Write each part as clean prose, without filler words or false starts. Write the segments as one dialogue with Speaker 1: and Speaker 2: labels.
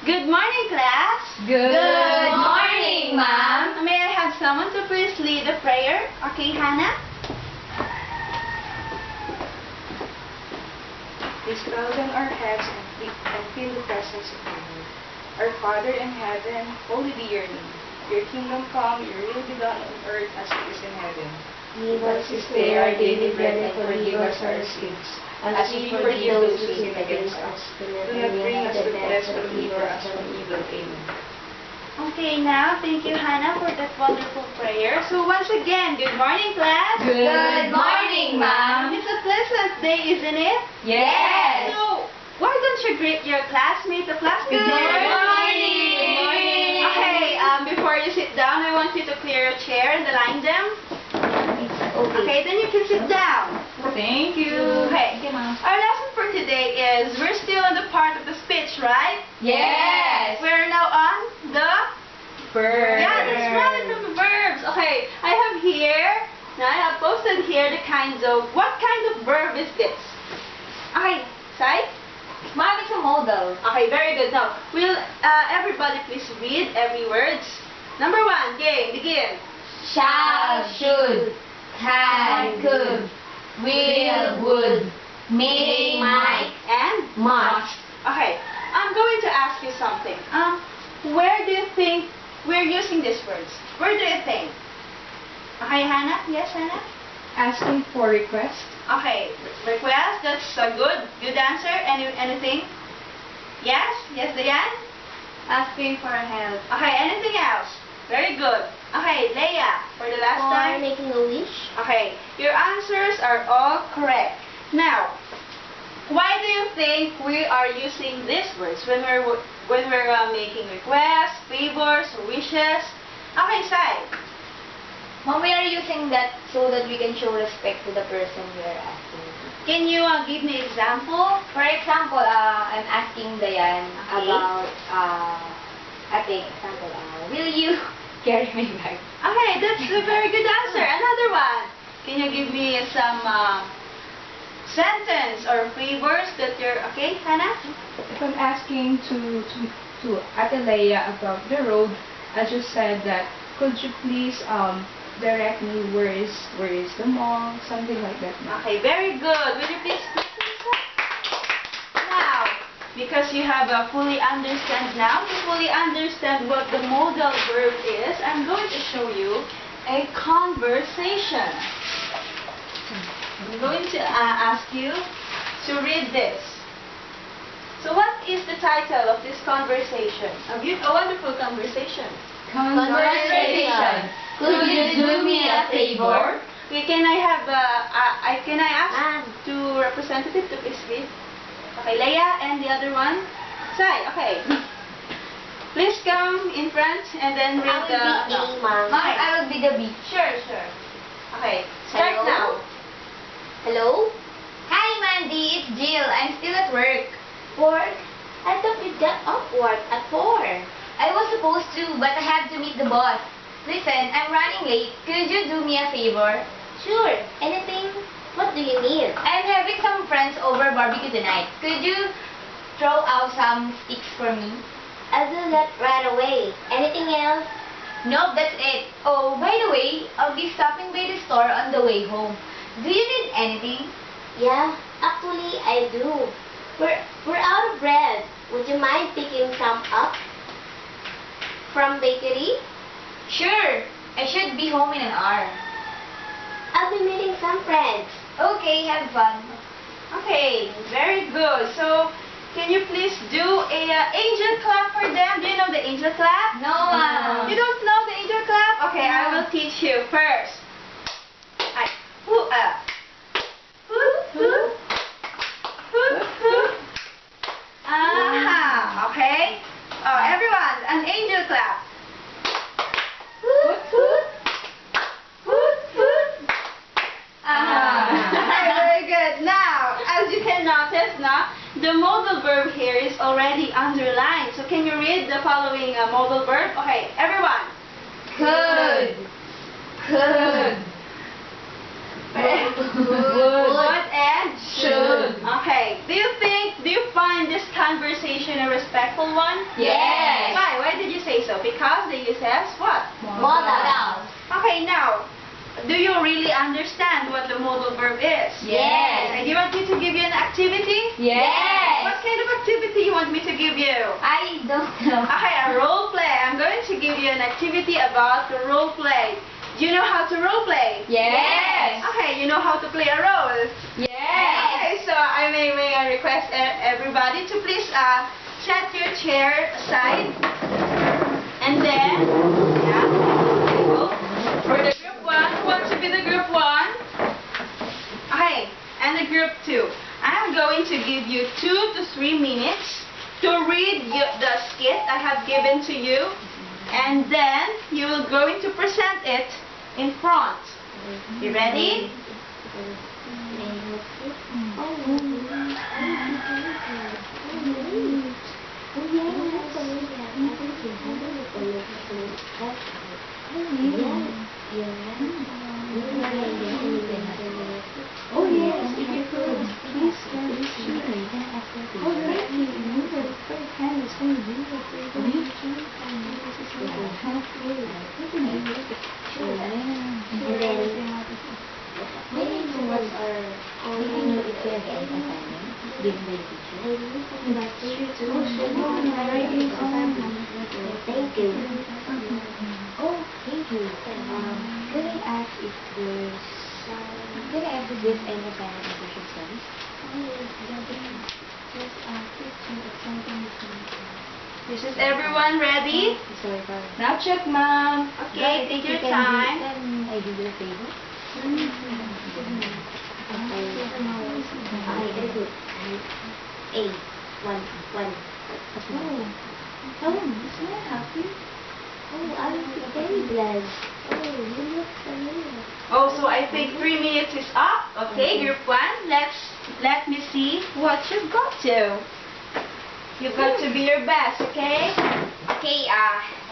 Speaker 1: Good morning, class.
Speaker 2: Good morning, ma'am.
Speaker 1: May I have someone to please lead the prayer? Okay, Hannah? Please bow down our heads and feel the presence of the Lord. Our Father in heaven, holy be your name. Your kingdom come, your will be done on earth as it is in heaven.
Speaker 2: Give us this day our daily bread and forgive us our sins, as we forgive those who sin against us.
Speaker 1: Do not bring us to test, but deliver us from evil. Amen. Okay, now, thank you, Hannah, for that wonderful prayer. So once again, good morning, class.
Speaker 2: Good morning, ma'am.
Speaker 1: It's a pleasant day, isn't it?
Speaker 2: Yes.
Speaker 1: So, why don't you greet your classmates? The class.
Speaker 2: Good morning.
Speaker 1: Good morning. Okay, before you sit down, I want you to clear your chair and align them. Okay, then you can sit down.
Speaker 2: Thank you.
Speaker 1: Okay. Our lesson for today is, we're still in the part of the speech, right?
Speaker 2: Yes.
Speaker 1: We're now on the
Speaker 2: Verb.
Speaker 1: Yeah, that's right, from the verbs. Okay, I have here, now I have posted here the kinds of, what kind of verb is this? Okay, Sai?
Speaker 2: Ma'am, it's a modal.
Speaker 1: Okay, very good. Now, will everybody please read every words? Number 1, game, begin.
Speaker 2: Shall, should, can, could, will, would, may, might,
Speaker 1: And?
Speaker 2: must.
Speaker 1: Okay, I'm going to ask you something. Where do you think we're using these words? Where do you think? Okay, Hannah? Yes, Hannah?
Speaker 3: Asking for request.
Speaker 1: Okay, request, that's a good answer. Anything? Yes? Yes, Diane? Asking for help. Okay, anything else? Very good. Okay, Leia, for the last time.
Speaker 2: making a wish.
Speaker 1: Okay, your answers are all correct. Now, why do you think we are using these words when we're making requests, favors, or wishes? Okay, Sai.
Speaker 2: Ma'am, we are using that so that we can show respect to the person we are asking.
Speaker 1: Can you give me example?
Speaker 2: For example, I'm asking Dayan
Speaker 1: Okay.
Speaker 2: about, will you carry my bag?
Speaker 1: Okay, that's a very good answer. Another one. Can you give me some sentence or favors that you're... Okay, Hannah?
Speaker 3: If I'm asking to Atalaya about the road, I just said that, could you please direct me where is the mall, something like that.
Speaker 1: Okay, very good. Will you please now, because you have fully understand what the modal verb is, I'm going to show you a conversation. I'm going to ask you to read this. So what is the title of this conversation? A wonderful conversation.
Speaker 2: Conversation. Could you do me a favor?
Speaker 1: Okay, can I have can I ask to representative to please read? Okay, Leia and the other one. Sai, okay. Please come in front and then read the...
Speaker 2: Ma'am, I will be the B.
Speaker 1: Sure. Okay, start
Speaker 2: Hello?
Speaker 1: now.
Speaker 2: Hello? Hi, Mandy. It's Jill. I'm still at work. Work? I thought you got off work at 4. I was supposed to, but I have to meet the boss. Listen, I'm running late. Could you do me a favor? Sure. Anything? What do you need? I'm having some friends over barbecue tonight. Could you throw out some sticks for me? I'll do that right away. Anything else? Nope, that's it. Oh, by the way, I'll be stopping by the store on the way home. Do you need anything?
Speaker 4: Yeah, actually I do. We're out of bread. Would you mind picking some up from bakery?
Speaker 2: Sure. I should be home in an hour.
Speaker 4: I'll be meeting some friends.
Speaker 2: Okay, have fun.
Speaker 1: Okay, very good. So, can you please do a angel clap for them? Do you know the angel clap?
Speaker 2: No,
Speaker 1: You don't know the angel clap? Okay, I will teach you first. Ay, hoot, hoot. Aha, okay. Everyone, an angel clap.
Speaker 4: Hoot, hoot.
Speaker 1: Hoot, hoot. Very good. Now, as you can notice, the modal verb here is already underlined. So can you read the following modal verb? Okay, everyone.
Speaker 2: Could.
Speaker 1: Would and
Speaker 2: Should.
Speaker 1: Okay. Do you find find this conversation a respectful one?
Speaker 2: Yes.
Speaker 1: Why? Why did you say so? Because they use as what?
Speaker 2: Modals.
Speaker 1: Okay, now, do you really understand what the modal verb is?
Speaker 2: Yes.
Speaker 1: Okay, do you want me to give you an activity?
Speaker 2: Yes.
Speaker 1: What kind of activity you want me to give you?
Speaker 2: I don't know.
Speaker 1: Okay, a role play. I'm going to give you an activity about the role play. Do you know how to role play?
Speaker 2: Yes.
Speaker 1: Okay, you know how to play a role.
Speaker 2: Yes.
Speaker 1: Okay, so may I request everybody to please set your chair aside. And then, yeah, there you go. For the group 1, who wants to be the group 1? Okay, and the group 2. I'm going to give you 2 to 3 minutes to read the skit I have given to you. And then you will going to present it in front. You ready?
Speaker 3: Oh yes, if you could, please carry this sheet. Oh, thank you. Remember, the third hand is going to do the favor. This is what I have to do. You can do it. Sure.
Speaker 4: And then, may I know what are, may I know if you have any assignment given by the teacher?
Speaker 3: That's true too. Writing
Speaker 4: Thank you. Oh, thank you. Could I ask if there's any assignment in social studies?
Speaker 1: Is everyone ready?
Speaker 4: Sorry for...
Speaker 3: Not yet, ma'am.
Speaker 1: Okay, take your time.
Speaker 4: Can I do you a favor? Okay, very good. A, one.
Speaker 3: Oh, Miss, may I help you?
Speaker 4: Oh, I will be very glad. Oh, you look familiar.
Speaker 1: Oh, so I think 3 minutes is up. Okay, group 1, let me see what you've got to. You've got to be your best, okay?
Speaker 2: Okay,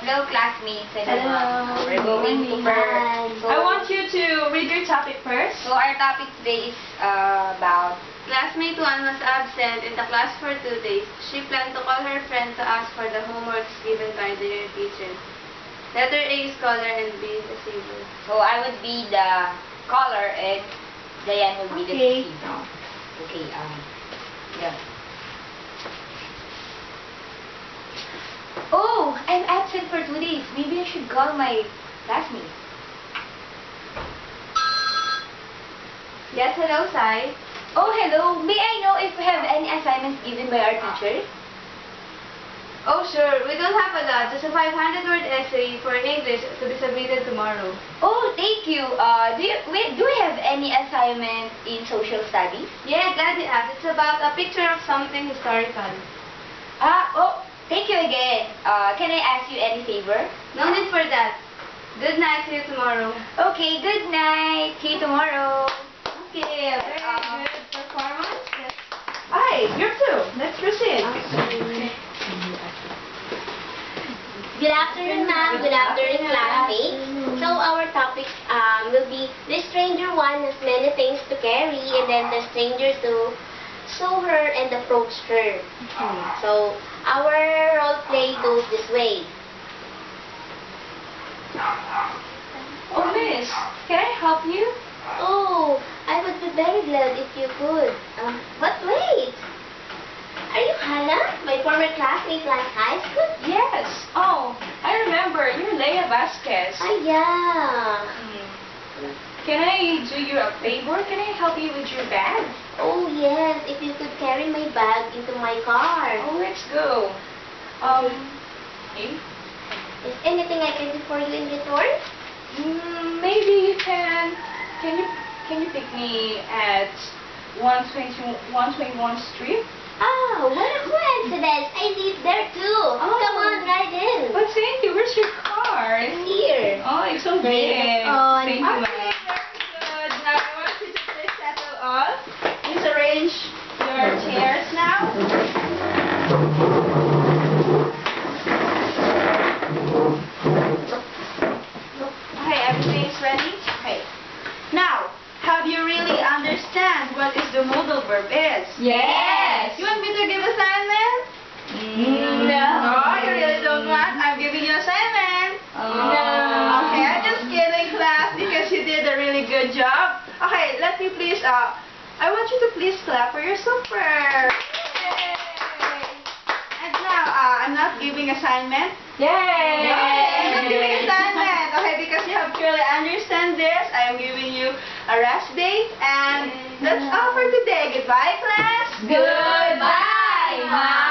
Speaker 2: hello classmates.
Speaker 4: Hello.
Speaker 2: We're going to
Speaker 4: Hi.
Speaker 1: I want you to read your topic first.
Speaker 2: So our topic today is about classmate 1 was absent in the class for 2 days. She planned to call her friend to ask for the homeworks given by their teacher. Letter A is caller and B is receiver. So I would be the caller and Diane would be the
Speaker 1: Okay.
Speaker 2: receiver. Okay, yeah. Oh, I'm absent for 2 days. Maybe I should call my classmate. Yes, hello, Sai. Oh, hello. May I know if we have any assignments given by our teacher? Oh, sure. We don't have a lot. Just a 500-word essay for English to be submitted tomorrow. Oh, thank you. Do we have any assignment in social studies? Yeah, glad you asked. It's about a picture of something historical. Thank you again. Can I ask you any favor? No need for that. Good night. See you tomorrow. Okay, good night. See you tomorrow.
Speaker 1: Okay, a very good performance. Yes. Hi, group 2. Let's proceed.
Speaker 4: Good afternoon, ma'am. Good afternoon, classmates. So our topics will be the stranger 1 has many things to carry, and then the stranger 2 saw her and approached her. So our role play goes this way.
Speaker 1: Oh, miss, can I help you?
Speaker 4: Oh, I would be very glad if you could. But wait. Are you Hannah, my former classmate last high school?
Speaker 1: Yes. Oh, I remember. You're Leia Vasquez.
Speaker 4: Yeah.
Speaker 1: Can I do you a favor? Can I help you with your bag?
Speaker 4: Oh, yes. If you could carry my bag into my car.
Speaker 1: Oh, let's go. Okay.
Speaker 4: Is anything I can do for you in return?
Speaker 1: Maybe you can. Can you pick me at 121 Street?
Speaker 4: Oh, what a coincidence. I live there too. Come on, ride in.
Speaker 1: But thank you. Where's your car?
Speaker 4: Here.
Speaker 1: Oh, it's so big.
Speaker 4: on.
Speaker 1: Thank you, ma'am. Okay, very good. Now, I want you to please settle all. Please arrange your chairs now. Okay, everything is ready? Okay. Now, have you really understand what is the modal verb is?
Speaker 2: Yes.
Speaker 1: You want me to give a sign
Speaker 2: No.
Speaker 1: Oh, you really don't want? I'm giving you assignment. Okay, I'm just kidding, class, because you did a really good job. Okay, let me please, I want you to please clap for yourself first. Yay! And now, I'm not giving assignment.
Speaker 2: Yay!
Speaker 1: I'm not giving assignment. Okay, because you have truly understand this, I am giving you a rest day. And that's all for today. Goodbye, class.
Speaker 2: Goodbye, Mom.